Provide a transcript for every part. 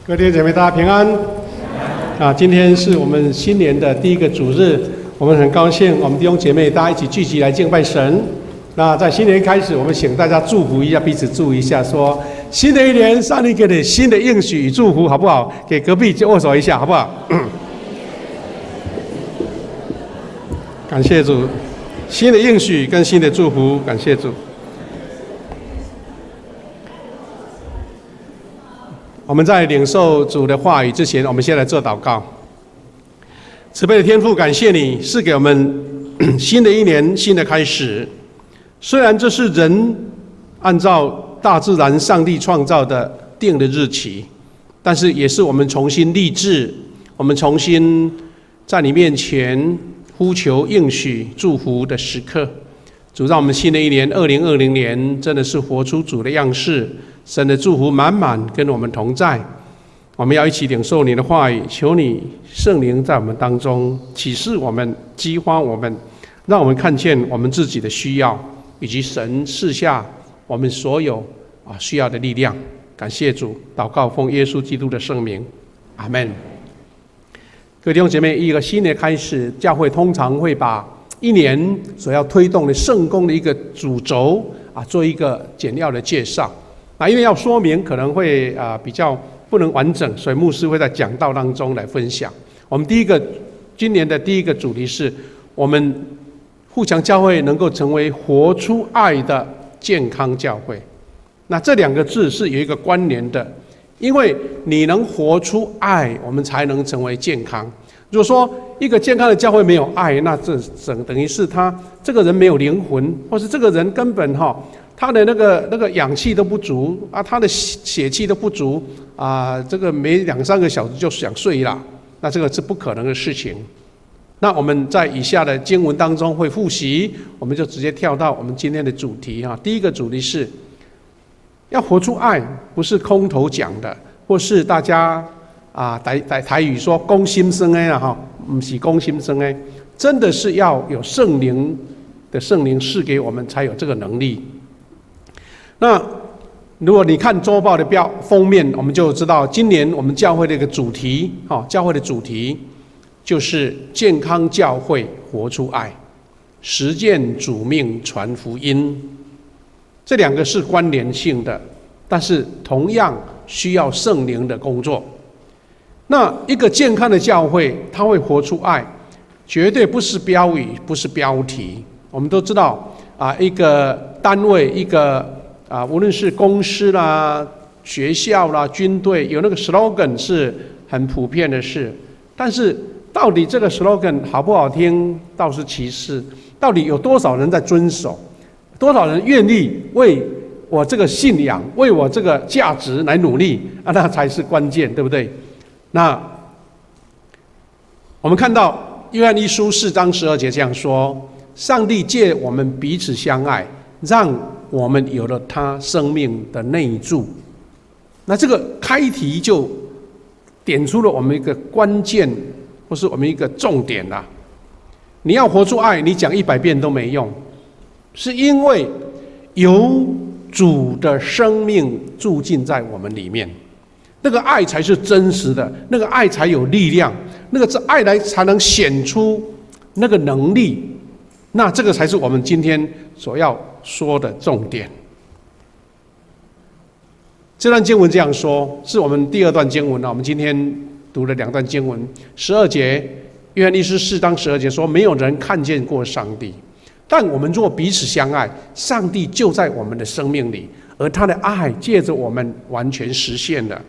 各位弟兄姐妹，大家平安。今天是我们新年的第一个主日，我们很高兴，我们弟兄姐妹大家一起聚集来敬拜神。那在新年开始，我们请大家祝福一下，彼此祝一下，说新的一年，上帝给你新的应许与祝福，好不好？给隔壁就握手一下，好不好？感谢主，新的应许跟新的祝福，感谢主。我们在领受主的话语之前，我们先来做祷告。慈悲的天父，感谢你赐给我们新的一年新的开始。虽然这是人按照大自然上帝创造的定的日期，但是也是我们重新立志，我们重新在你面前呼求应许祝福的时刻。主，让我们新的一年2020年真的是活出主的样式，神的祝福满满跟我们同在。我们要一起领受你的话语，求你圣灵在我们当中启示我们，激发我们，让我们看见我们自己的需要，以及神赐下我们所有需要的力量。感谢主，祷告奉耶稣基督的圣名，阿们。各位弟兄姐妹，一个新的开始，教会通常会把一年所要推动的圣工的一个主轴做一个简要的介绍。因为要说明可能会比较不能完整，所以牧师会在讲道当中来分享。我们今年的第一个主题是我们互强教会能够成为活出爱的健康教会。那这两个字是有一个关联的，因为你能活出爱，我们才能成为健康。如果说一个健康的教会没有爱，那这等于是他这个人没有灵魂，或是这个人根本他的那个氧气都不足他的血气都不足这个每2-3个小时就想睡了，那这个是不可能的事情。那我们在以下的经文当中会复习，我们就直接跳到我们今天的主题第一个主题是要活出爱，不是空头讲的，或是大家台语说公心生不是公心生真的是要有圣灵赐给我们才有这个能力。那如果你看周报的封面，我们就知道今年我们教会的一个主题教会的主题就是健康教会活出爱，实践主命传福音。这两个是关联性的，但是同样需要圣灵的工作。那一个健康的教会，它会活出爱，绝对不是标语，不是标题。我们都知道一个单位，一个无论是公司啦、学校啦、军队，有那个 slogan 是很普遍的事。但是到底这个 slogan 好不好听倒是其次，到底有多少人在遵守，多少人愿意为我这个信仰，为我这个价值来努力那才是关键，对不对？那我们看到约翰一书4章12节这样说：上帝借我们彼此相爱，让我们有了他生命的内住。那这个开题就点出了我们一个关键，或是我们一个重点你要活出爱，你讲100遍都没用，是因为有主的生命住进在我们里面，那个爱才是真实的，那个爱才有力量，那个爱来才能显出那个能力。那这个才是我们今天所要说的重点。这段经文这样说，是我们第2段经文我们今天读了2段经文。12节，约翰一书4章12节说：没有人看见过上帝，但我们若彼此相爱，上帝就在我们的生命里，而他的爱借着我们完全实现了。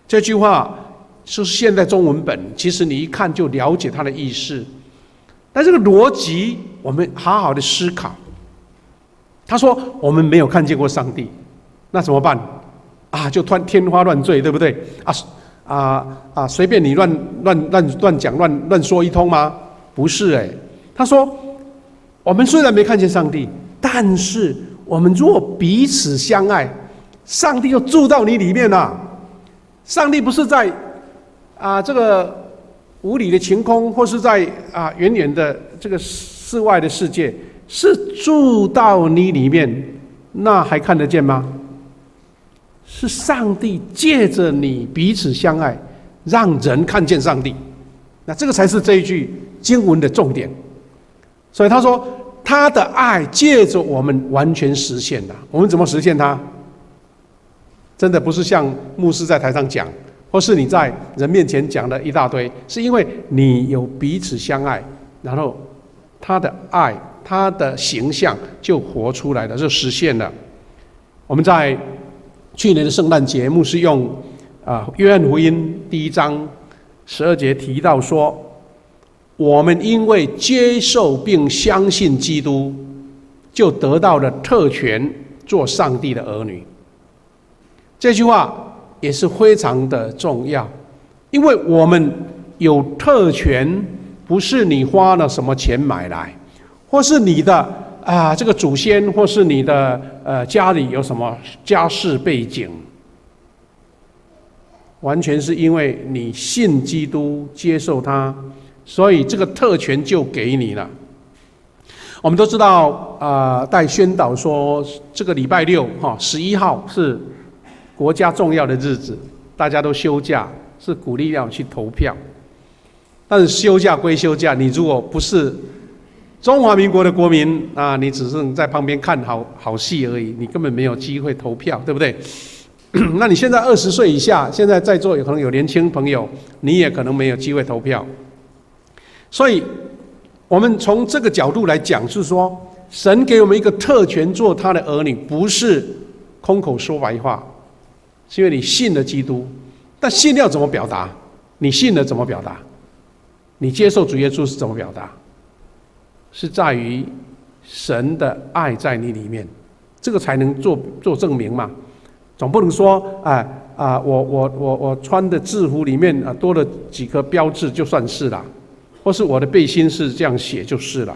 这句话是现代中文本，其实你一看就了解它的意思。但这个逻辑我们好好的思考。他说我们没有看见过上帝，那怎么办就天花乱坠，对不对随便你乱讲乱说一通吗？不是他说我们虽然没看见上帝，但是我们若彼此相爱，上帝就住到你里面了。上帝不是在这个无理的晴空，或是在远远的这个世外的世界，是住到你里面，那还看得见吗？是上帝借着你彼此相爱，让人看见上帝。那这个才是这一句经文的重点。所以他说，他的爱借着我们完全实现了。我们怎么实现它？真的不是像牧师在台上讲，或是你在人面前讲的一大堆，是因为你有彼此相爱，然后他的爱，他的形象就活出来了，就实现了。我们在去年的圣诞节，牧师用约翰福音1章12节提到说，我们因为接受并相信基督，就得到了特权做上帝的儿女。这句话也是非常的重要，因为我们有特权，不是你花了什么钱买来，或是你的这个祖先，或是你的家里有什么家世背景，完全是因为你信基督，接受他，所以这个特权就给你了。我们都知道带宣导说，这个礼拜六11号是国家重要的日子，大家都休假，是鼓励要去投票。但是休假归休假，你如果不是中华民国的国民你只是在旁边看好戏而已，你根本没有机会投票，对不对？那你现在20岁以下，现在在座有可能有年轻朋友，你也可能没有机会投票。所以我们从这个角度来讲，是说神给我们一个特权做他的儿女，不是空口说白话，是因为你信了基督。但信要怎么表达？你信了怎么表达？你接受主耶稣是怎么表达？是在于神的爱在你里面，这个才能做证明嘛。总不能说我穿的制服里面多了几颗标志就算是了，或是我的背心是这样写就是了。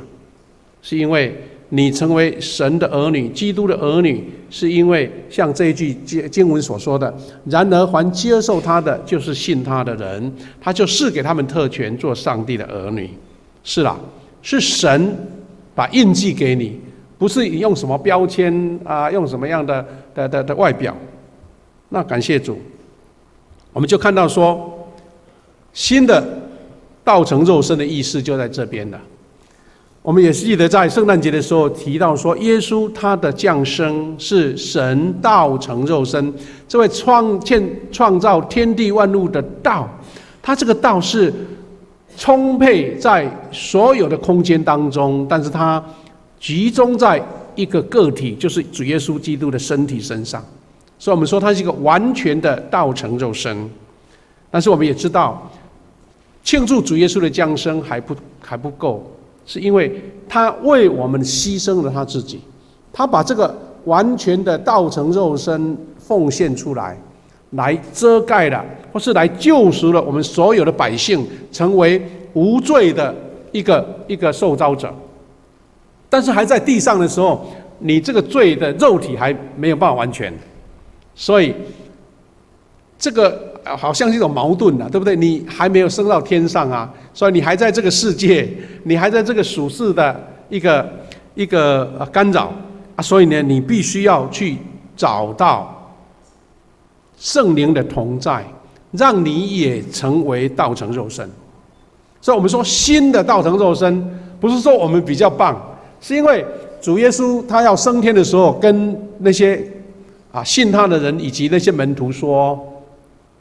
是因为你成为神的儿女，基督的儿女，是因为像这一句经文所说的，然而凡接受他的，就是信他的人，他就赐给他们特权做上帝的儿女。是啦，是神把印记给你，不是你用什么标签用什么样的外表。那感谢主，我们就看到说，新的道成肉身的意思就在这边了。我们也记得在圣诞节的时候提到说，耶稣他的降生是神道成肉身，这位创造天地万物的道，他这个道是充沛在所有的空间当中，但是它集中在一个个体，就是主耶稣基督的身体身上。所以我们说它是一个完全的道成肉身。但是我们也知道，庆祝主耶稣的降生还不够，是因为他为我们牺牲了他自己，他把这个完全的道成肉身奉献出来，来遮盖了，或是来救赎了我们所有的百姓，成为无罪的一个受膏者。但是还在地上的时候，你这个罪的肉体还没有办法完全，所以这个好像是一种矛盾对不对？你还没有升到天上所以你还在这个世界，你还在这个属世的一个干扰所以呢，你必须要去找到圣灵的同在，让你也成为道成肉身。所以我们说新的道成肉身，不是说我们比较棒，是因为主耶稣他要升天的时候，跟那些信他的人以及那些门徒说，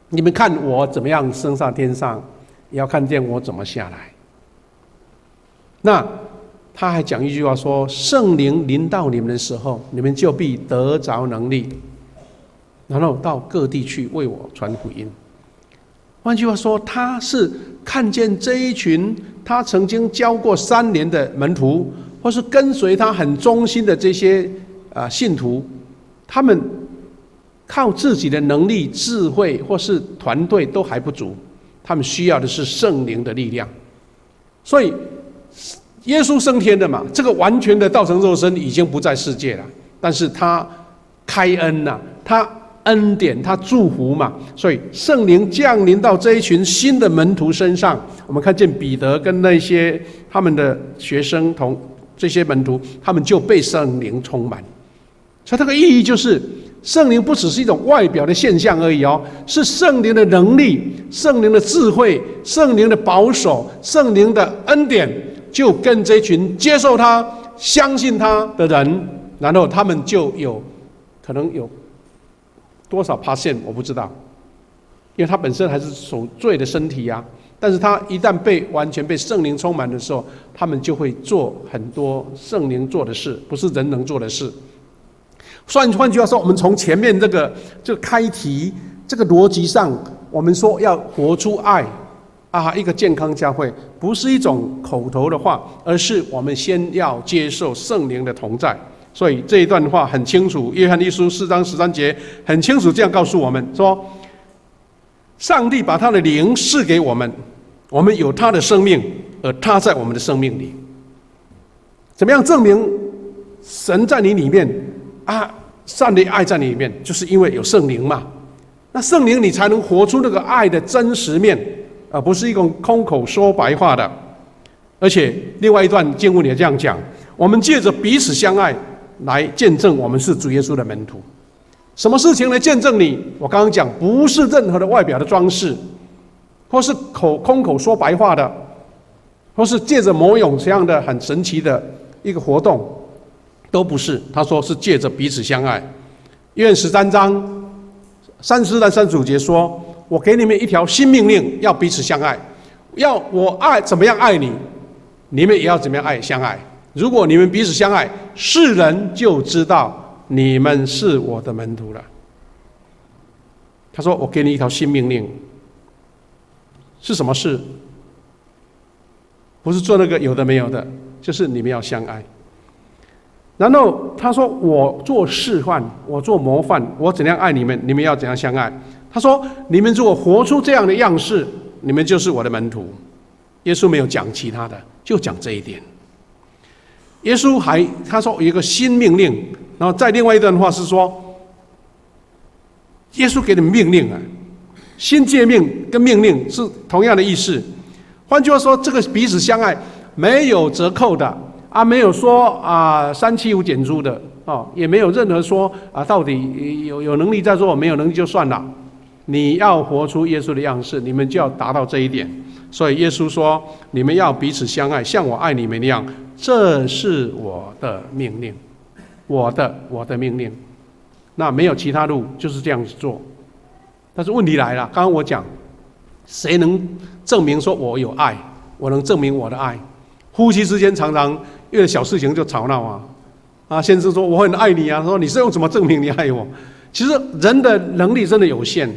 你们看我怎么样升上天上，也要看见我怎么下来。那他还讲一句话说，圣灵临到你们的时候，你们就必得着能力，然后到各地去为我传福音。换句话说，他是看见这一群他曾经教过3年的门徒，或是跟随他很忠心的这些信徒，他们靠自己的能力、智慧或是团队都还不足，他们需要的是圣灵的力量。所以耶稣升天的嘛，这个完全的道成肉身已经不在世界了，但是他开恩他恩典，他祝福嘛，所以圣灵降临到这一群新的门徒身上。我们看见彼得跟那些他们的学生这些门徒，他们就被圣灵充满。所以这个意义就是，圣灵不只是一种外表的现象而已哦，是圣灵的能力、圣灵的智慧、圣灵的保守、圣灵的恩典，就跟这群接受他、相信他的人，然后他们就可能有多少%我不知道，因为他本身还是守罪的身体啊。但是他一旦完全被圣灵充满的时候，他们就会做很多圣灵做的事，不是人能做的事。换句话说，我们从前面这个开题这个逻辑上，我们说要活出爱啊，一个健康教会不是一种口头的话，而是我们先要接受圣灵的同在。所以这一段话很清楚，约翰一书4章13节很清楚这样告诉我们说，上帝把他的灵赐给我们，我们有他的生命，而他在我们的生命里。怎么样证明神在你里面啊？善的爱在你里面，就是因为有圣灵嘛。那圣灵你才能活出那个爱的真实面，而不是一种空口说白话的。而且另外一段经文也这样讲，我们借着彼此相爱来见证我们是主耶稣的门徒。什么事情来见证你？我刚刚讲，不是任何的外表的装饰，或是空口说白话的，或是借着某种这样的很神奇的一个活动，都不是。他说是借着彼此相爱。约翰13章34到35节说，我给你们一条新命令，要彼此相爱，要我怎么样爱你，你们也要怎么样相爱。如果你们彼此相爱，世人就知道你们是我的门徒了。他说我给你一条新命令，是什么事？不是做那个有的没有的，就是你们要相爱。然后他说我做示范，我做模范，我怎样爱你们，你们要怎样相爱。他说你们如果活出这样的样式，你们就是我的门徒。耶稣没有讲其他的，就讲这一点。耶稣他说有一个新命令，然后在另外一段话是说，耶稣给你们命令啊，新诫命跟命令是同样的意思。换句话说，这个彼此相爱没有折扣的啊，没有说啊375减租的哦，也没有任何说啊到底有能力再做，没有能力就算了。你要活出耶稣的样式，你们就要达到这一点。所以耶稣说，你们要彼此相爱，像我爱你们一样，这是我的命令，我的命令。那没有其他路，就是这样子做。但是问题来了，刚刚我讲，谁能证明说我有爱？我能证明我的爱？夫妻之间常常因为小事情就吵闹啊，先生说我很爱你啊，说你是用什么证明你爱我？其实人的能力真的有限，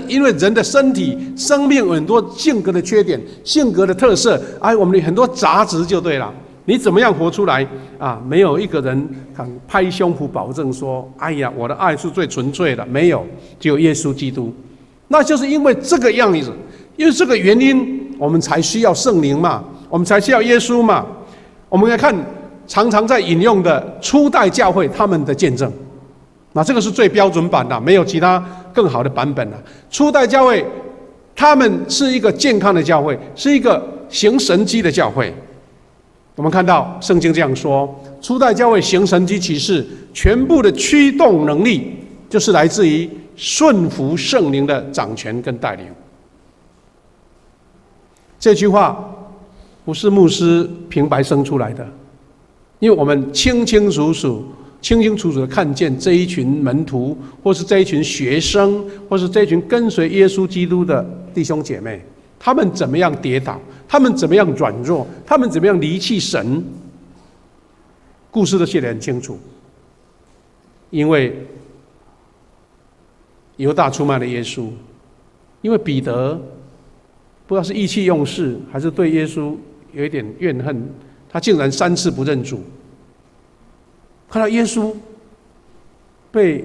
因为人的身体、生命有很多性格的缺点、性格的特色，我们很多杂质就对了。你怎么样活出来啊？没有一个人敢拍胸脯保证说：“哎呀，我的爱是最纯粹的。”没有，只有耶稣基督。那就是因为这个样子，因为这个原因，我们才需要圣灵嘛，我们才需要耶稣嘛。我们来看常常在引用的初代教会他们的见证。那这个是最标准版的，没有其他更好的版本了。初代教会，他们是一个健康的教会，是一个行神迹的教会。我们看到圣经这样说：初代教会行神迹奇事，全部的驱动能力就是来自于顺服圣灵的掌权跟带领。这句话不是牧师平白生出来的，因为我们清清楚楚的看见这一群门徒，或是这一群学生，或是这一群跟随耶稣基督的弟兄姐妹，他们怎么样跌倒，他们怎么样软弱，他们怎么样离弃神，故事都写得很清楚。因为犹大出卖了耶稣，因为彼得不知道是意气用事，还是对耶稣有一点怨恨，他竟然3次不认主。看到耶稣被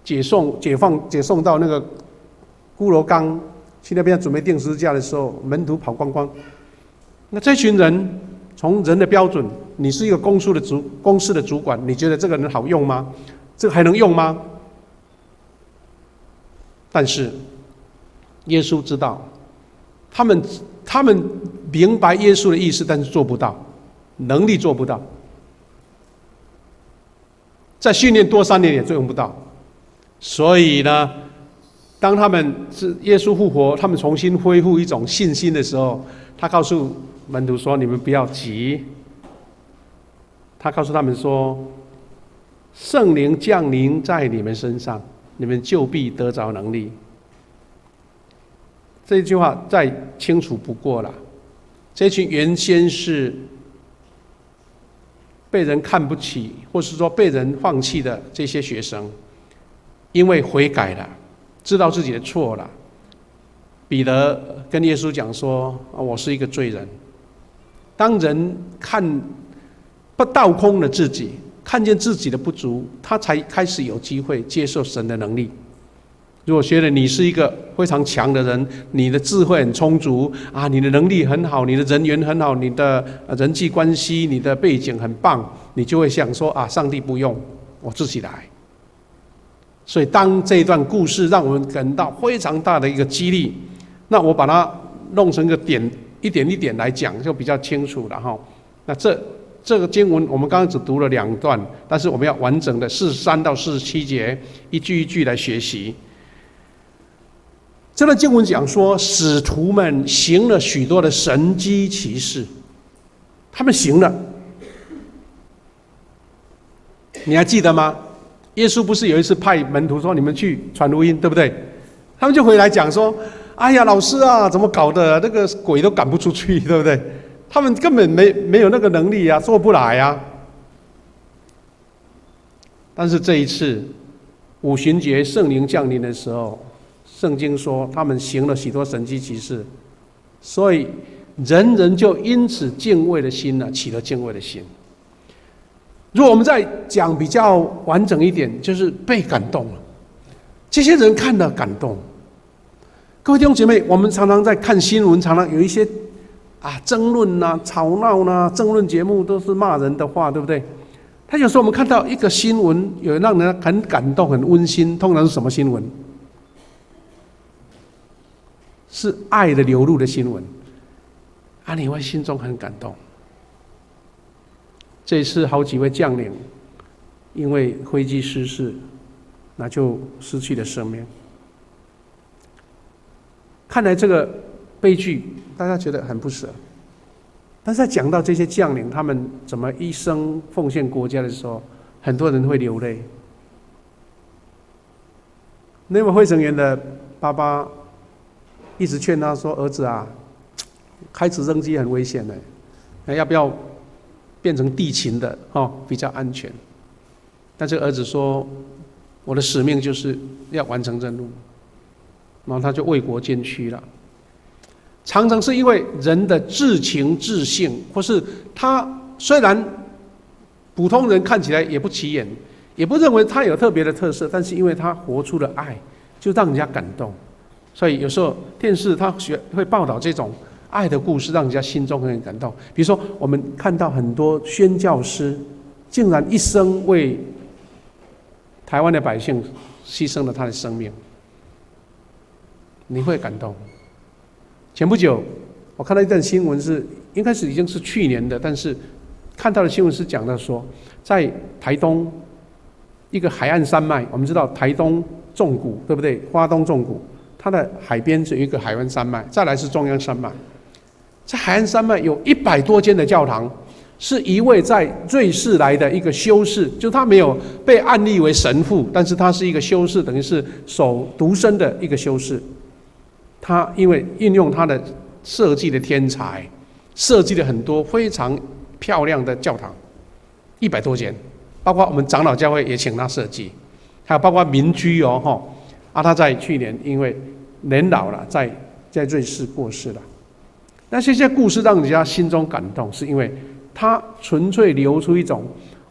解送到那个骷髅冈去那边准备钉十字架的时候，门徒跑光光。那这群人从人的标准，你是一个公司的主管，你觉得这个人好用吗？这个还能用吗？但是耶稣知道，他们明白耶稣的意思，但是做不到，能力做不到。再训练多3年也用不到，所以呢，当他们是耶稣复活，他们重新恢复一种信心的时候，他告诉门徒说：“你们不要急。”他告诉他们说：“圣灵降临在你们身上，你们就必得着能力。”这句话再清楚不过了。这群原先是被人看不起，或是说被人放弃的这些学生，因为悔改了，知道自己的错了，彼得跟耶稣讲说：“我是一个罪人。”当人不倒空了自己，看见自己的不足，他才开始有机会接受神的能力。如果觉得你是一个非常强的人，你的智慧很充足啊，你的能力很好，你的人缘很好，你的人际关系、你的背景很棒，你就会想说啊，上帝不用，我自己来。所以当这一段故事让我们感到非常大的一个激励，那我把它弄成个点，一点一点来讲，就比较清楚了哈。那这个经文我们刚刚只读了2段，但是我们要完整的43到47节，一句一句来学习。这段经文讲说，使徒们行了许多的神迹奇事，他们行了，你还记得吗？耶稣不是有一次派门徒说：“你们去传福音，对不对？”他们就回来讲说：“哎呀，老师啊，怎么搞的？那个鬼都赶不出去，对不对？他们根本没有那个能力啊，做不来啊。”但是这一次五旬节圣灵降临的时候，圣经说他们行了许多神迹奇事，所以人人就因此敬畏的心呢，起了敬畏的心。如果我们再讲比较完整一点，就是被感动了。这些人看了感动。各位弟兄姐妹，我们常常在看新闻，常常有一些争论啊、吵闹啊，争论节目都是骂人的话，对不对？他有时候我们看到一个新闻，有让人很感动、很温馨，通常是什么新闻？是爱的流露的新闻啊，你会心中很感动。这一次好几位将领因为飞机失事，那就失去了生命。看来这个悲剧大家觉得很不舍，但是在讲到这些将领他们怎么一生奉献国家的时候，很多人会流泪。那位惠成员的爸爸一直劝他说：“儿子啊，开直升机很危险的，要不要变成地勤的比较安全？”但这个儿子说：“我的使命就是要完成任务。”然后他就为国捐躯了。常常是因为人的至情至性，或是他虽然普通人看起来也不起眼，也不认为他有特别的特色，但是因为他活出了爱，就让人家感动。所以有时候电视他会报道这种爱的故事，让人家心中很感动。比如说我们看到很多宣教师竟然一生为台湾的百姓牺牲了他的生命，你会感动。前不久我看到一段新闻，是应该是已经是去年的，但是看到的新闻是讲到说，在台东一个海岸山脉，我们知道台东纵谷，对不对？花东纵谷，它的海边是有一个海湾山脉，再来是中央山脉。在海岸山脉有100多间的教堂，是一位在瑞士来的一个修士，就他没有被案例为神父，但是他是一个修士，等于是守独身的一个修士。他因为运用他的设计的天才，设计了很多非常漂亮的教堂，100多间，包括我们长老教会也请他设计，还有包括民居他在去年因为年老了，在瑞士过世了。那这些故事让人家心中感动，是因为他纯粹流出一种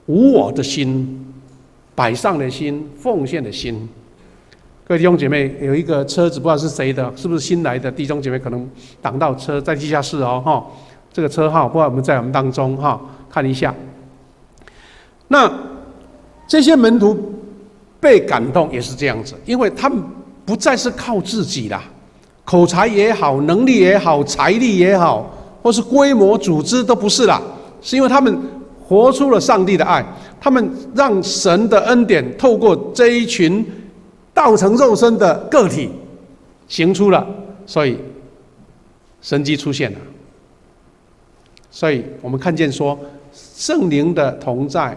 无我的心、摆上的心、奉献的心。各位弟兄姐妹，有一个车子不知道是谁的，是不是新来的弟兄姐妹可能挡到车在地下室这个车号不知道我们在我们当中看一下。那这些门徒被感动也是这样子，因为他们不再是靠自己啦，口才也好，能力也好，财力也好，或是规模组织都不是啦，是因为他们活出了上帝的爱，他们让神的恩典透过这一群道成肉身的个体行出了，所以神迹出现了。所以我们看见说，圣灵的同在，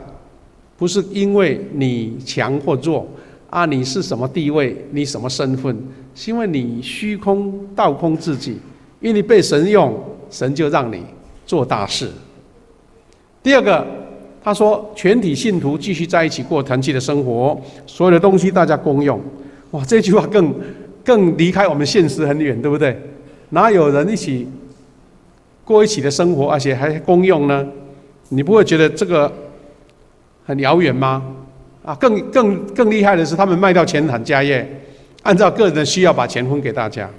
不是因为你强或弱啊，你是什么地位，你什么身份，是因为你虚空倒空自己，因为你被神用，神就让你做大事。第二个，他说全体信徒继续在一起过团契的生活，所有的东西大家公用。哇，这句话更离开我们现实很远，对不对？哪有人一起过一起的生活，而且还公用呢？你不会觉得这个很遥远吗？啊，更厉害的是，他们卖掉钱产家业，按照个人的需要把钱分给大家。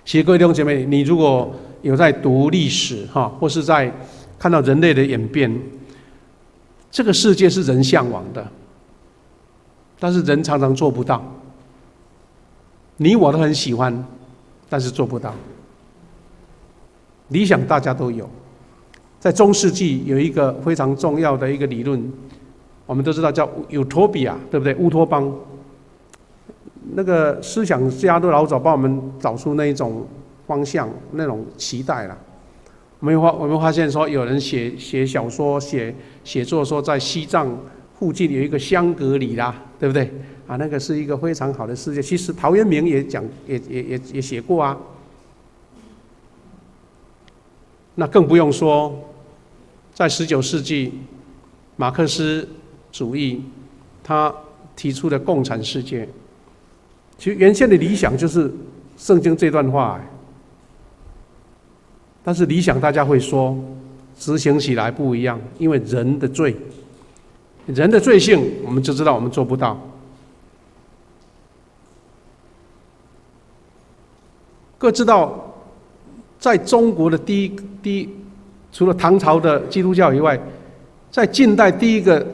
其实各位弟兄姐妹，你如果有在读历史哈，或是在看到人类的演变，这个世界是人向往的，但是人常常做不到。你我都很喜欢，但是做不到。理想大家都有，在中世纪有一个非常重要的一个理论，我们都知道叫 Utopia， 对不对？乌托邦。那个思想家都老早帮我们找出那一种方向、那种期待了。我们发现说，有人写小说、写作说，在西藏附近有一个香格里拉，对不对？啊，那个是一个非常好的世界。其实陶渊明也写过啊。那更不用说，在19世纪，马克思主义他提出的共产世界，其实原先的理想就是圣经这段话，但是理想大家会说，执行起来不一样，因为人的罪性，我们就知道我们做不到。各位知道，在中国的第一，除了唐朝的基督教以外，在近代第一个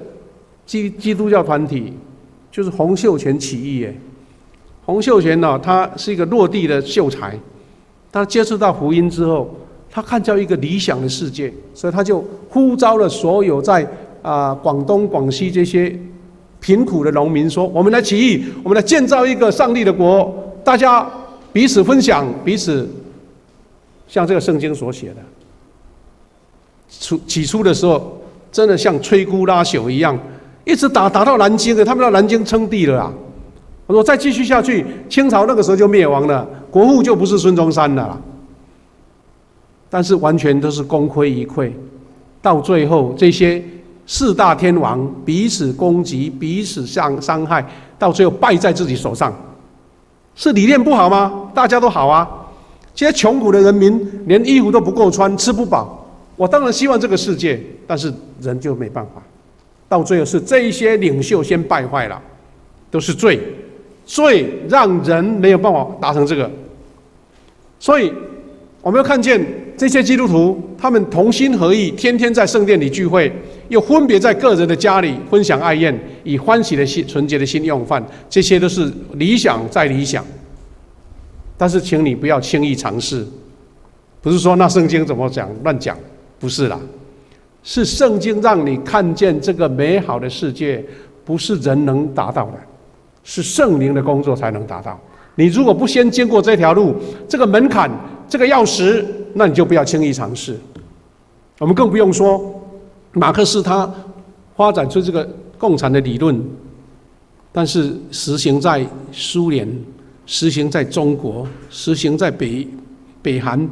基督教团体就是洪秀全起义。洪秀全呢，他是一个落地的秀才，他接触到福音之后，他看到一个理想的世界，所以他就呼召了所有在广东、广西这些贫苦的农民说：“我们来起义，我们来建造一个上帝的国，大家彼此分享，彼此。”像这个圣经所写的，起初的时候，真的像摧枯拉朽一样，一直打到南京的，他们到南京称帝了啊！我说再继续下去，清朝那个时候就灭亡了，国父就不是孙中山了啦。但是完全都是功亏一篑，到最后这些四大天王彼此攻击，彼此伤害，到最后败在自己手上。是理念不好吗？大家都好啊。这些穷苦的人民连衣服都不够穿，吃不饱。我当然希望这个世界，但是人就没办法。到最后是这一些领袖先败坏了，都是罪让人没有办法达成这个。所以我们要看见这些基督徒，他们同心合意，天天在圣殿里聚会，又分别在个人的家里分享爱宴，以欢喜的心、纯洁的心用饭，这些都是理想再理想。但是请你不要轻易尝试，不是说那圣经怎么讲乱讲，不是啦，是圣经让你看见这个美好的世界，不是人能达到的，是圣灵的工作才能达到。你如果不先经过这条路，这个门槛，这个钥匙，那你就不要轻易尝试。我们更不用说马克思他发展出这个共产的理论，但是实行在苏联，实行在中国，实行在北韩，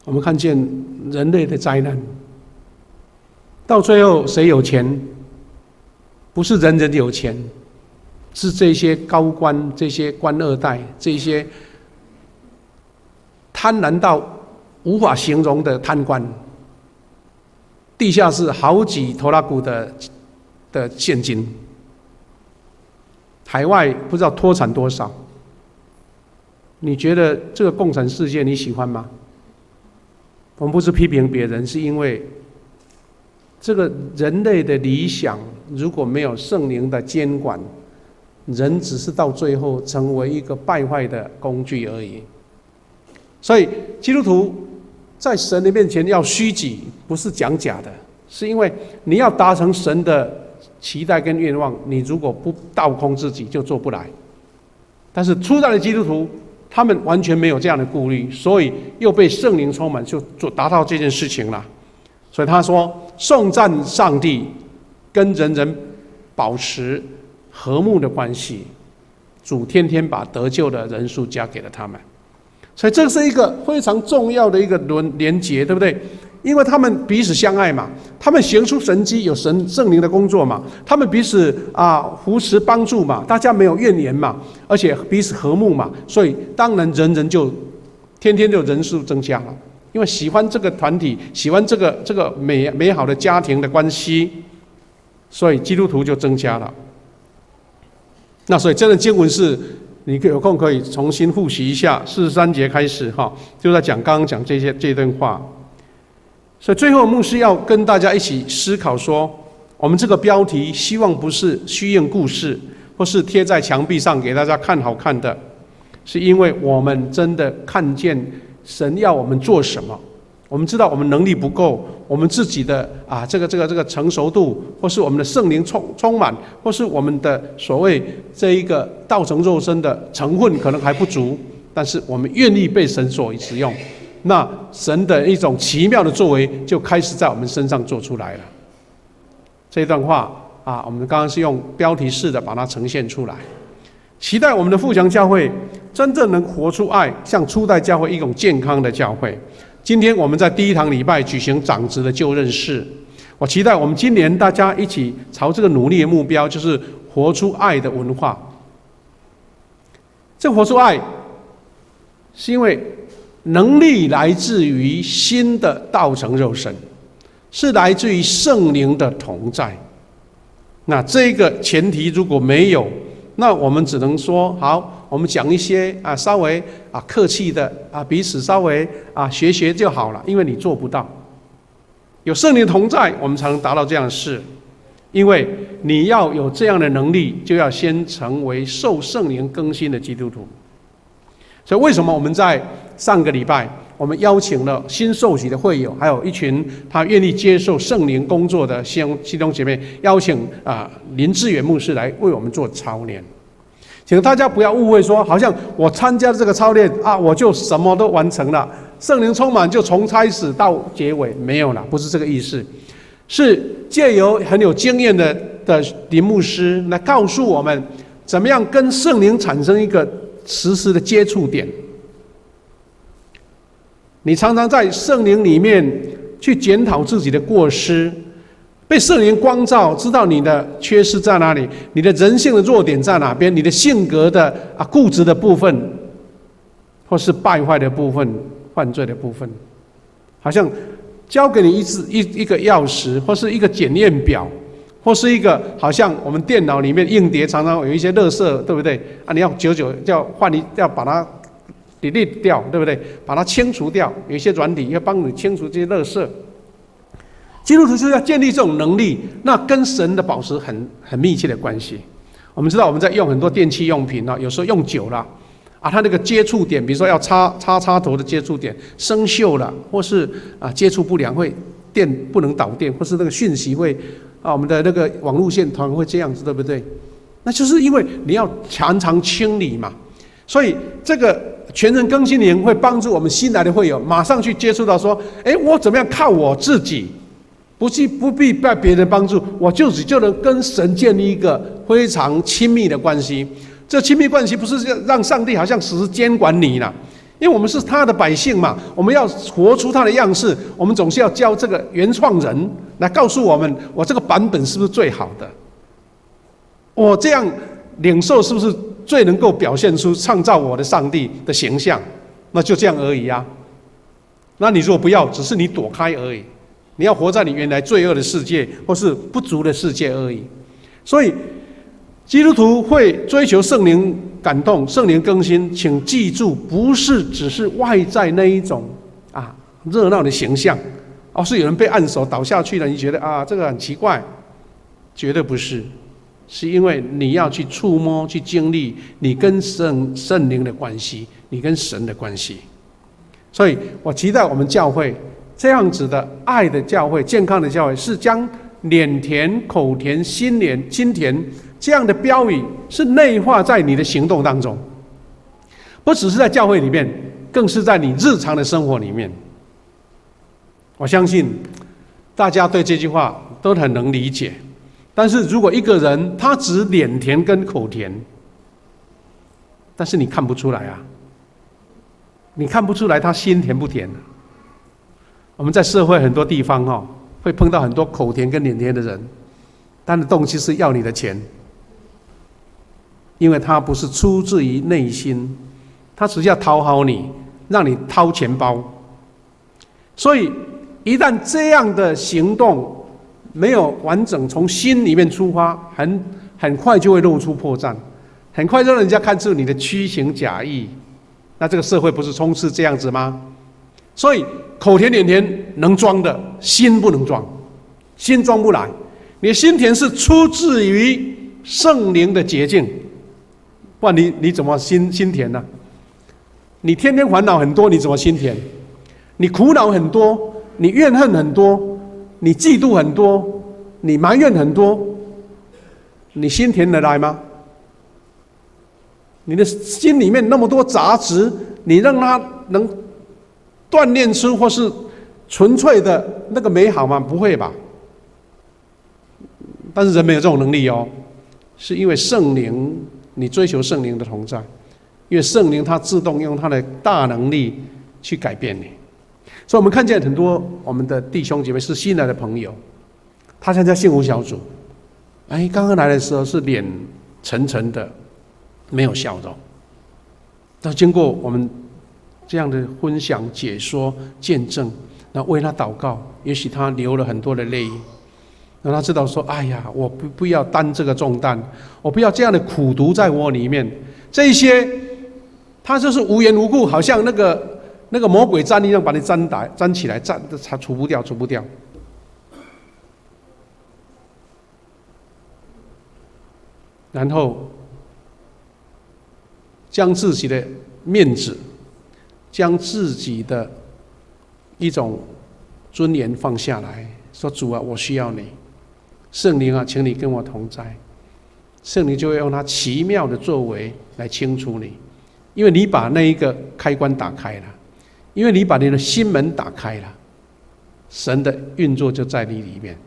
我们看见人类的灾难。到最后谁有钱？不是人人有钱，是这些高官、这些官二代、这些贪婪到无法形容的贪官，地下室好几拖拉股的现金，海外不知道脱产多少。你觉得这个共产世界你喜欢吗？我们不是批评别人，是因为这个人类的理想如果没有圣灵的监管，人只是到最后成为一个败坏的工具而已。所以基督徒在神的面前要虚己，不是讲假的，是因为你要达成神的期待跟愿望，你如果不倒空自己，就做不来。但是初代的基督徒，他们完全没有这样的顾虑，所以又被圣灵充满，就达到这件事情了。所以他说：“颂赞上帝，跟人人保持和睦的关系，主天天把得救的人数加给了他们。”所以这是一个非常重要的一个连结，对不对？因为他们彼此相爱嘛，他们行出神迹，有圣灵的工作嘛，他们彼此扶持帮助嘛，大家没有怨言嘛，而且彼此和睦嘛，所以当然人人就天天就人数增加了，因为喜欢这个团体，喜欢这个美好的家庭的关系，所以基督徒就增加了。那所以这段经文是你有空可以重新复习一下，43节开始就在讲刚刚讲这段话。所以最后牧师要跟大家一起思考说，我们这个标题希望不是虚应故事，或是贴在墙壁上给大家看好看的，是因为我们真的看见神要我们做什么，我们知道我们能力不够，我们自己的这个成熟度，或是我们的圣灵充满，或是我们的所谓这一个道成肉身的成分可能还不足，但是我们愿意被神所使用，那神的一种奇妙的作为就开始在我们身上做出来了。这段话我们刚刚是用标题式的把它呈现出来，期待我们的富强教会真正能活出爱，像初代教会一种健康的教会。今天我们在第一堂礼拜举行长子的就任式，我期待我们今年大家一起朝这个努力的目标，就是活出爱的文化。这活出爱是因为能力来自于新的道成肉身，是来自于圣灵的同在。那这个前提如果没有，那我们只能说好，我们讲一些稍微客气的彼此稍微学就好了，因为你做不到。有圣灵同在，我们才能达到这样的事。因为你要有这样的能力，就要先成为受圣灵更新的基督徒。所以为什么我们在上个礼拜我们邀请了新受洗的会友，还有一群他愿意接受圣灵工作的弟兄姐妹，邀请林志远牧师来为我们做操练。请大家不要误会说，好像我参加这个操练我就什么都完成了，圣灵充满就从开始到结尾，没有了，不是这个意思。是借由很有经验的林牧师来告诉我们，怎么样跟圣灵产生一个实时的接触点。你常常在圣灵里面去检讨自己的过失，被圣灵光照，知道你的缺失在哪里，你的人性的弱点在哪边，你的性格的固执的部分，或是败坏的部分，犯罪的部分，好像交给你一个钥匙，或是一个检验表，或是一个好像我们电脑里面硬碟常常有一些垃圾，对不对你要久要把它delete掉，对不对？把它清除掉，有一些软体要帮你清除这些垃圾。基督徒就是要建立这种能力，那跟神的保持很密切的关系。我们知道我们在用很多电器用品有时候用久了它那个接触点，比如说要插头的接触点生锈了，或是接触不良，会电不能导电，或是那个讯息会我们的那个网路线团会这样子，对不对？那就是因为你要常常清理嘛。所以这个全人更新营会帮助我们新来的会友马上去接触到说，我怎么样靠我自己，不必拜别人帮助，我就能跟神建立一个非常亲密的关系。这亲密关系不是让上帝好像时时监管你啦，因为我们是他的百姓嘛，我们要活出他的样式，我们总是要教这个原创人来告诉我们，我这个版本是不是最好的，我这样领受是不是最能够表现出创造我的上帝的形象，那就这样而已那你如果不要，只是你躲开而已，你要活在你原来罪恶的世界或是不足的世界而已。所以基督徒会追求圣灵感动、圣灵更新，请记住，不是只是外在那一种热闹的形象，是有人被按手倒下去了，你觉得这个很奇怪，绝对不是。是因为你要去触摸、去经历你跟圣灵的关系，你跟神的关系。所以我期待我们教会这样子的爱的教会、健康的教会，是将脸甜、口甜、心甜这样的标语是内化在你的行动当中，不只是在教会里面，更是在你日常的生活里面。我相信大家对这句话都很能理解。但是如果一个人他只脸甜跟口甜，但是你看不出来啊，你看不出来他心甜不甜。我们在社会很多地方会碰到很多口甜跟脸甜的人，他的动机是要你的钱，因为他不是出自于内心，他只是要讨好你，让你掏钱包。所以一旦这样的行动没有完整从心里面出发，很快就会露出破绽，很快让人家看出你的虚情假意。那这个社会不是充斥这样子吗？所以口甜脸甜能装的，心不能装，心装不来。你的心甜是出自于圣灵的洁净，不然你怎么心甜呢？你天天烦恼很多，你怎么心甜？你苦恼很多，你怨恨很多，你嫉妒很多，你埋怨很多，你心甜得来吗？你的心里面那么多杂质，你让它能锻炼出或是纯粹的那个美好吗？不会吧。但是人没有这种能力是因为圣灵，你追求圣灵的同在，因为圣灵他自动用他的大能力去改变你。所以我们看见很多我们的弟兄姐妹是新来的朋友，他参加幸福小组，刚刚来的时候是脸沉沉的，没有笑容，但经过我们这样的分享、解说、见证，然后为他祷告，也许他流了很多的泪，让他知道说：“哎呀，我不要担这个重担，我不要这样的苦毒在我里面。”这一些，他就是无缘无故，好像那个魔鬼粘一样，把你粘起来，他除不掉。然后将自己的面子，将自己的一种尊严放下来，说：“主啊，我需要你，圣灵啊，请你跟我同在。”圣灵就会用他奇妙的作为来清除你，因为你把那一个开关打开了，因为你把你的心门打开了，神的运作就在你里面。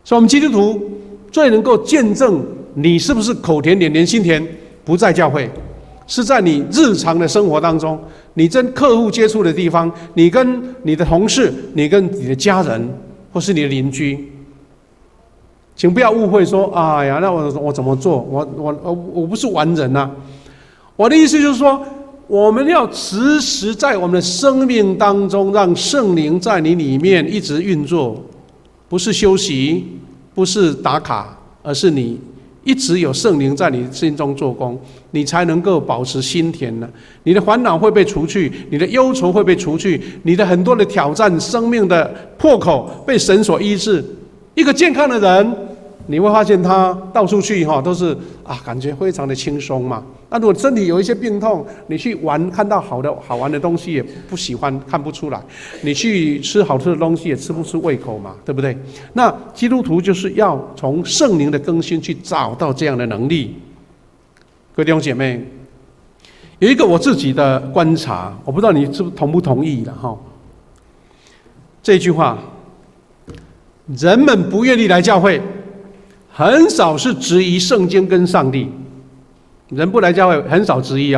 所以我们基督徒最能够见证你是不是口甜脸甜心甜，不在教会，是在你日常的生活当中，你跟客户接触的地方，你跟你的同事，你跟你的家人，或是你的邻居。请不要误会说：“哎呀，那我怎么做？我不是完人啊！”我的意思就是说，我们要时时在我们的生命当中，让圣灵在你里面一直运作，不是休息，不是打卡，而是你一直有圣灵在你心中做工，你才能够保持心甜呢。你的烦恼会被除去，你的忧愁会被除去，你的很多的挑战、生命的破口被神所医治。一个健康的人，你会发现他到处去都是感觉非常的轻松嘛。那如果身体有一些病痛，你去玩，看到好玩的东西也不喜欢，看不出来；你去吃好吃的东西也吃不出胃口嘛，对不对？那基督徒就是要从圣灵的更新去找到这样的能力。各位弟兄姐妹，有一个我自己的观察，我不知道你同不同意了这句话。人们不愿意来教会，很少是质疑圣经跟上帝。人不来教会很少质疑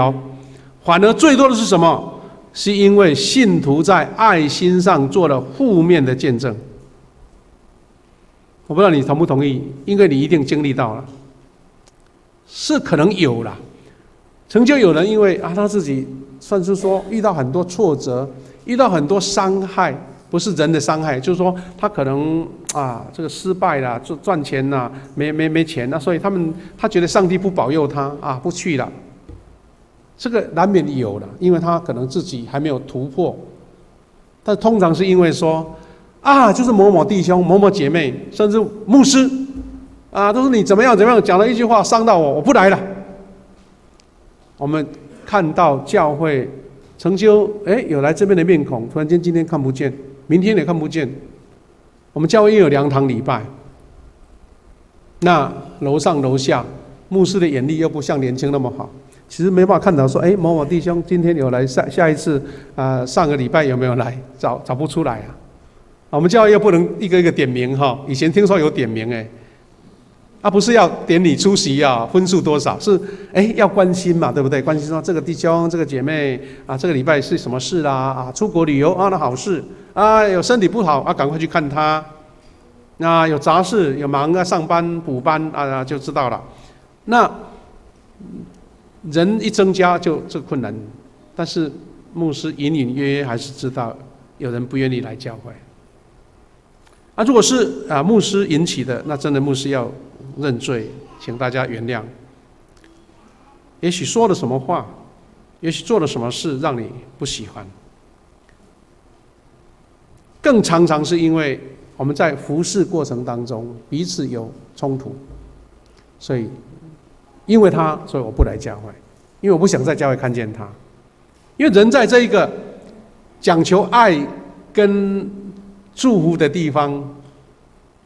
反而最多的是什么？是因为信徒在爱心上做了负面的见证。我不知道你同不同意，因为你一定经历到了，是可能有啦。曾经有人因为他自己算是说遇到很多挫折，遇到很多伤害。不是人的伤害，就是说他可能这个失败了，赚钱了，没钱了，所以他觉得上帝不保佑他不去了。这个难免有了，因为他可能自己还没有突破。但通常是因为说就是某某弟兄、某某姐妹，甚至牧师都是你怎么样讲了一句话伤到我不来了。我们看到教会曾经有来这边的面孔，突然间今天看不见，明天也看不见。我们教会也有2堂礼拜，那楼上楼下，牧师的眼力又不像年轻那么好，其实没办法看到说，某某弟兄今天有来，下一次上个礼拜有没有来，找不出来啊。我们教会又不能一个一个点名哈，以前听说有点名不是要点你出席分数多少，是要关心嘛，对不对？关心说这个弟兄这个姐妹这个礼拜是什么事啦出国旅游那好事有身体不好赶快去看他。那有杂事有忙上班补班就知道了。那人一增加就这困难，但是牧师隐隐约约还是知道有人不愿意来教会。如果是牧师引起的，那真的牧师要认罪，请大家原谅。也许说了什么话，也许做了什么事让你不喜欢，更常常是因为我们在服事过程当中彼此有冲突，所以因为他，所以我不来教会，因为我不想在教会看见他。因为人在这一个讲求爱跟祝福的地方，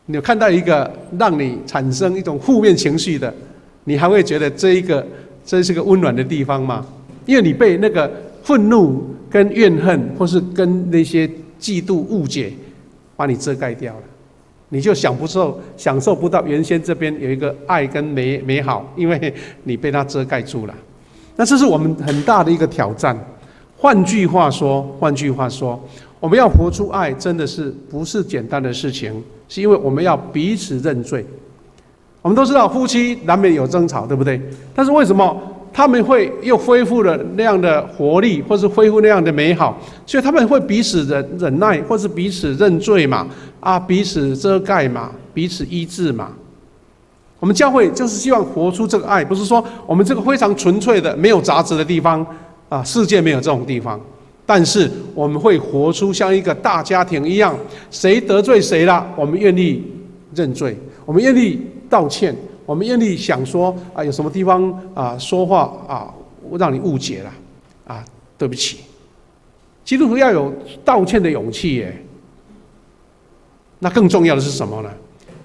你有看到一个让你产生一种负面情绪的，你还会觉得这是个温暖的地方吗？因为你被那个愤怒跟怨恨，或是跟那些嫉妒误解把你遮盖掉了，你就享受不到原先这边有一个爱跟美好，因为你被它遮盖住了。那这是我们很大的一个挑战。换句话说，我们要活出爱，真的是不是简单的事情，是因为我们要彼此认罪。我们都知道夫妻难免有争吵，对不对？但是为什么他们会又恢复了那样的活力，或是恢复那样的美好？所以他们会彼此忍耐，或是彼此认罪嘛，彼此遮盖嘛，彼此医治嘛。我们教会就是希望活出这个爱，不是说我们这个非常纯粹的没有杂质的地方世界没有这种地方，但是我们会活出像一个大家庭一样，谁得罪谁了，我们愿意认罪，我们愿意道歉，我们愿意想说有什么地方说话让你误解了对不起。基督徒要有道歉的勇气耶。那更重要的是什么呢？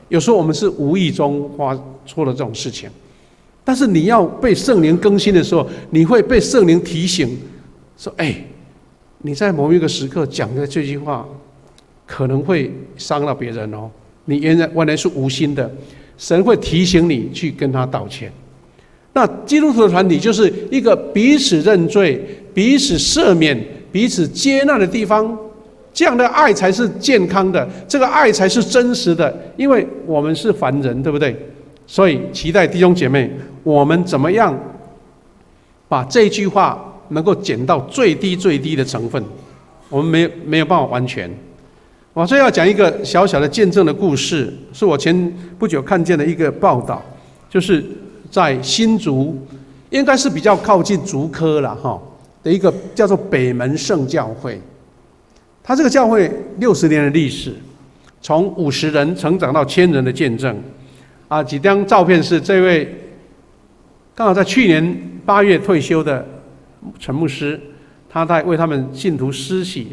有时候我们是无意中发错了这种事情，但是你要被圣灵更新的时候，你会被圣灵提醒说你在某一个时刻讲的这句话可能会伤到别人你原来是无心的，神会提醒你去跟他道歉。那基督徒的团体就是一个彼此认罪、彼此赦免、彼此接纳的地方，这样的爱才是健康的，这个爱才是真实的，因为我们是凡人，对不对？所以期待弟兄姐妹，我们怎么样把这句话能够减到最低的成分？我们没有办法完全。我最后要讲一个小小的见证的故事，是我前不久看见的一个报道，就是在新竹，应该是比较靠近竹科了的一个叫做北门圣教会。它这个教会60年的历史，从50人成长到1000人的见证几张照片是这位刚好在去年8月退休的陈牧师，他在为他们信徒施洗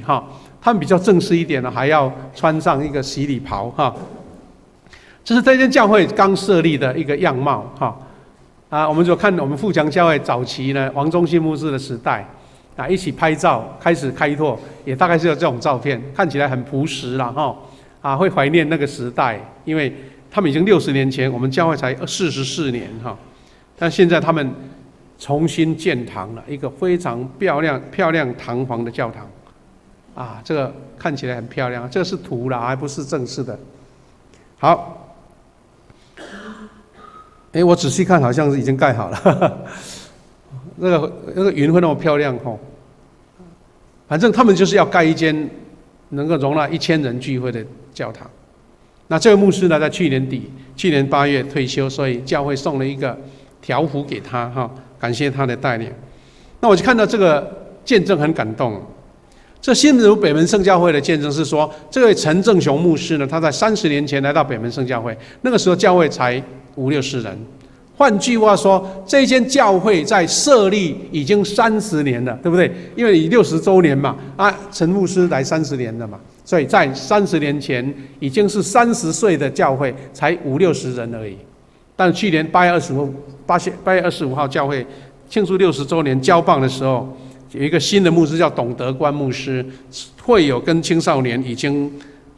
他们比较正式一点还要穿上一个洗礼袍这是这间教会刚设立的一个样貌我们就看我们富强教会早期呢王忠信牧师的时代一起拍照开始开拓，也大概是有这种照片，看起来很朴实啦会怀念那个时代，因为他们已经60年前，我们教会才44年但现在他们重新建堂了，一个非常漂亮堂皇的教堂这个看起来很漂亮，这是图啦，还不是正式的。好，我仔细看好像是已经盖好了那个云会那么漂亮反正他们就是要盖一间能够容纳1000人聚会的教堂。那这位牧师呢，在去年8月退休，所以教会送了一个条幅给他感谢他的带领。那我就看到这个见证很感动。这新竹北门圣教会的见证是说，这位陈正雄牧师呢，他在30年前来到北门圣教会，那个时候教会才50-60人。换句话说，这间教会在设立已经30年了，对不对？因为你60周年嘛，陈牧师来30年了嘛，所以在30年前已经是30岁的教会，才50-60人而已。但去年8月25号教会庆祝60周年交棒的时候，有一个新的牧师叫董德官牧师，会有跟青少年已经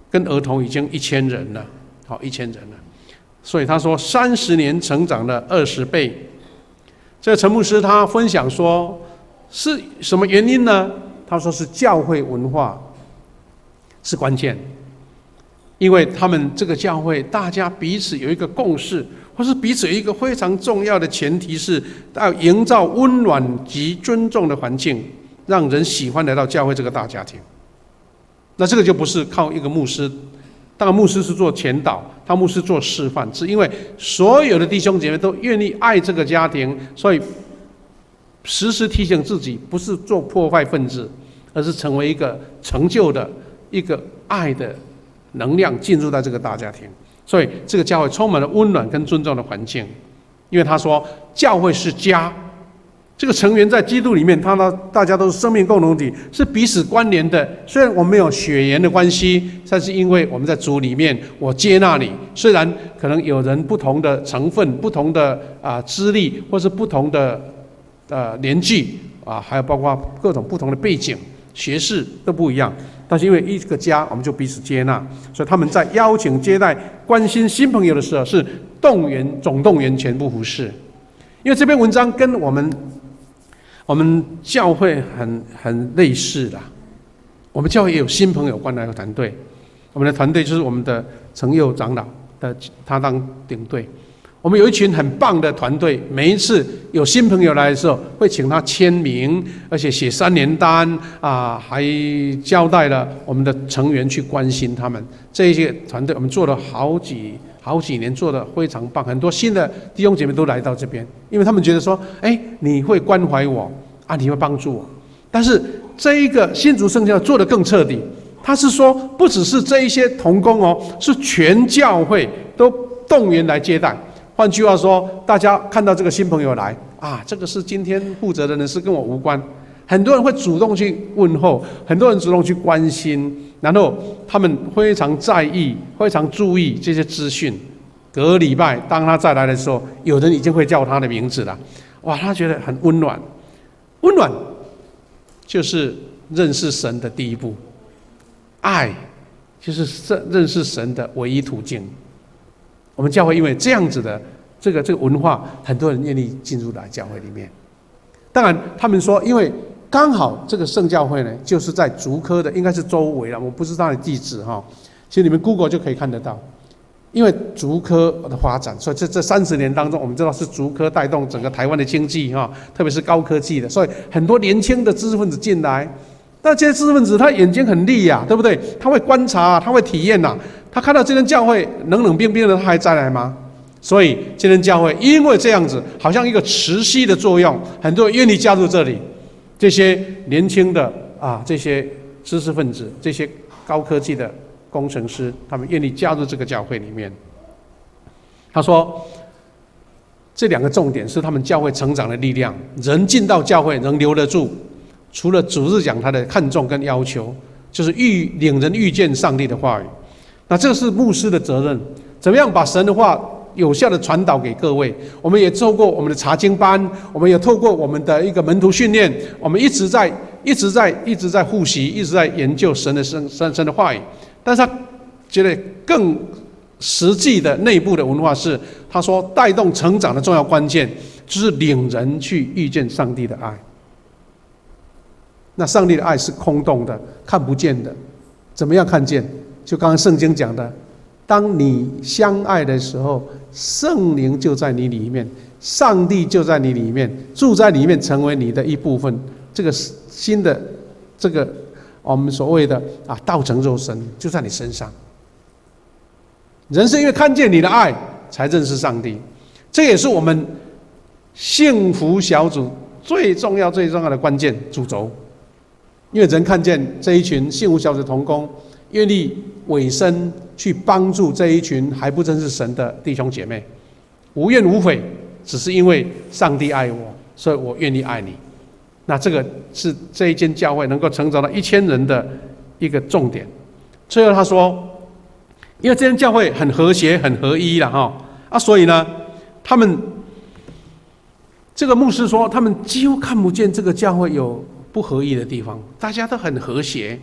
跟儿童已经1000人了，好1000人了。所以他说30年成长了20倍。这个陈牧师他分享说是什么原因呢？他说是教会文化是关键，因为他们这个教会大家彼此有一个共识，或是彼此有一个非常重要的前提是要营造温暖及尊重的环境，让人喜欢来到教会这个大家庭。那这个就不是靠一个牧师，当然牧师是做前导，他牧师做示范，是因为所有的弟兄姐妹都愿意爱这个家庭，所以时时提醒自己，不是做破坏分子，而是成为一个成就的一个爱的能量进入到这个大家庭。所以这个教会充满了温暖跟尊重的环境，因为他说教会是家，这个成员在基督里面，大家都是生命共同体，是彼此关联的。虽然我们没有血缘的关系，但是因为我们在主里面，我接纳你。虽然可能有人不同的成分、不同的资历，或是不同的年纪还有包括各种不同的背景、学识都不一样，但是因为一个家，我们就彼此接纳。所以他们在邀请、接待、关心新朋友的时候，是总动员全部服侍。因为这篇文章跟我们教会很类似啦。我们教会也有新朋友关怀团队，我们的团队就是我们的程佑长老的，他当领队。我们有一群很棒的团队，每一次有新朋友来的时候，会请他签名，而且写3联单还交代了我们的成员去关心他们。这一些团队我们做了好几年，做得非常棒。很多新的弟兄姐妹都来到这边，因为他们觉得说，你会关怀我你会帮助我。但是这一个新竹圣教做得更彻底，他是说不只是这一些同工是全教会都动员来接待。换句话说，大家看到这个新朋友来这个是今天负责的人，是跟我无关。很多人会主动去问候，很多人主动去关心，然后他们非常在意、非常注意这些资讯。隔个礼拜，当他再来的时候，有人已经会叫他的名字了。哇，他觉得很温暖。温暖就是认识神的第一步，爱就是认识神的唯一途径。我们教会因为这样子的这个文化，很多人愿意进入来教会里面。当然，他们说，因为刚好这个圣教会呢，就是在竹科的，应该是周围了，我不知道它的地址其实你们 Google 就可以看得到。因为竹科的发展，所以这30年当中，我们知道是竹科带动整个台湾的经济特别是高科技的，所以很多年轻的知识分子进来。但这些知识分子他眼睛很利对不对？他会观察他会体验他看到这间教会冷冰冰的，他还再来吗？所以这间教会因为这样子，好像一个磁吸的作用，很多人愿意加入这里。这些年轻的这些知识分子，这些高科技的工程师，他们愿意加入这个教会里面。他说，这2个重点是他们教会成长的力量。人进到教会能留得住，除了主日讲他的看重跟要求，就是领人遇见上帝的话语。那这是牧师的责任，怎么样把神的话有效的传导给各位。我们也透过我们的查经班，我们也透过我们的一个门徒训练，我们一直在复习，一直在研究神的话语。但是他觉得更实际的内部的文化是，他说带动成长的重要关键就是领人去遇见上帝的爱。那上帝的爱是空洞的，看不见的，怎么样看见？就刚刚圣经讲的，当你相爱的时候，圣灵就在你里面，上帝就在你里面，住在里面，成为你的一部分。这个新的这个我们所谓的道成肉身就在你身上。人是因为看见你的爱才认识上帝，这也是我们幸福小组最重要的关键主轴。因为人看见这一群幸福小组同工愿意委身去帮助这一群还不认识神的弟兄姐妹，无怨无悔，只是因为上帝爱我，所以我愿意爱你。那这个是这一间教会能够成长到1000人的一个重点。最后他说，因为这间教会很和谐、很合一了所以呢，他们这个牧师说，他们几乎看不见这个教会有不合意的地方，大家都很和谐，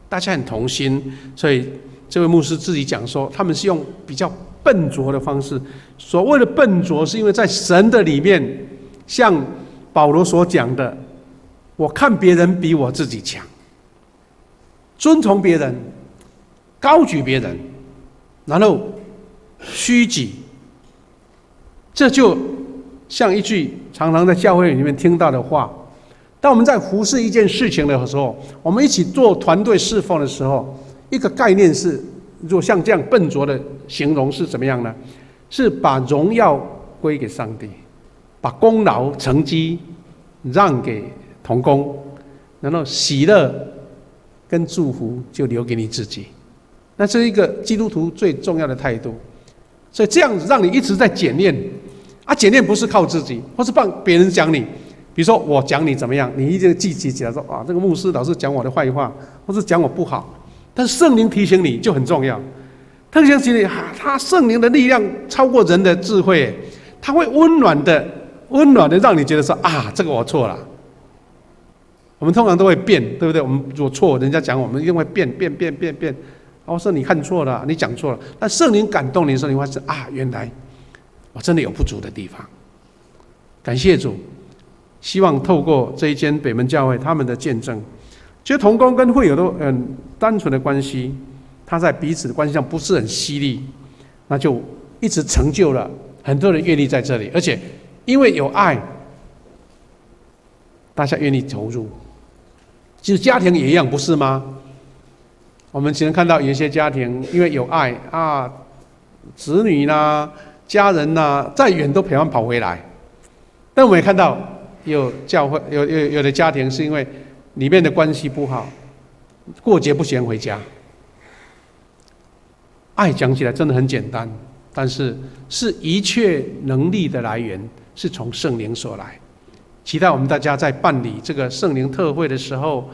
大家很同心。所以这位牧师自己讲说，他们是用比较笨拙的方式。所谓的笨拙，是因为在神的里面，像保罗所讲的，我看别人比我自己强，尊崇别人，高举别人，然后虚己。这就像一句常常在教会里面听到的话。当我们在服侍一件事情的时候，我们一起做团队侍奉的时候，一个概念是，如果像这样笨拙的形容是怎么样呢？是把荣耀归给上帝，把功劳成绩让给同工，然后喜乐跟祝福就留给你自己。那这是一个基督徒最重要的态度。所以这样子让你一直在检验啊，检验不是靠自己，或是帮别人讲你。比如说我讲你怎么样，你一直记起来说啊，这个牧师老是讲我的坏话，或是讲我不好。但是圣灵提醒你就很重要，他提醒你，他圣灵的力量超过人的智慧，他会温暖的让你觉得说啊，这个我错了。我们通常都会变，对不对？我们如果错，人家讲我们一定会变。我说你看错了，你讲错了。但圣灵感动你的时候，你会说啊，原来我真的有不足的地方。感谢主。希望透过这一间北门教会他们的见证，其实同工跟会友都很单纯的关系，他在彼此的关系上不是很犀利，那就一直成就了很多人愿意在这里，而且因为有爱，大家愿意投入。其实家庭也一样，不是吗？我们只能看到有一些家庭因为有爱啊，子女啦、家人啦，再远都陪他们跑回来。但我们也看到有教会有的家庭是因为里面的关系不好，过节不嫌回家。爱讲起来真的很简单，但是是一切能力的来源是从圣灵所来。期待我们大家在办理这个圣灵特会的时候，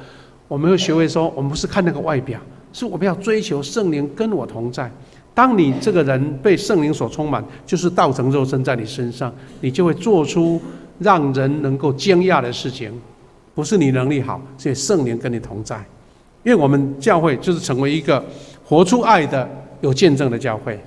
我们会学会说，我们不是看那个外表，是我们要追求圣灵跟我同在。当你这个人被圣灵所充满，就是道成肉身在你身上，你就会做出让人能够惊讶的事情。不是你能力好，是圣灵跟你同在。因为我们教会就是成为一个活出爱的有见证的教会。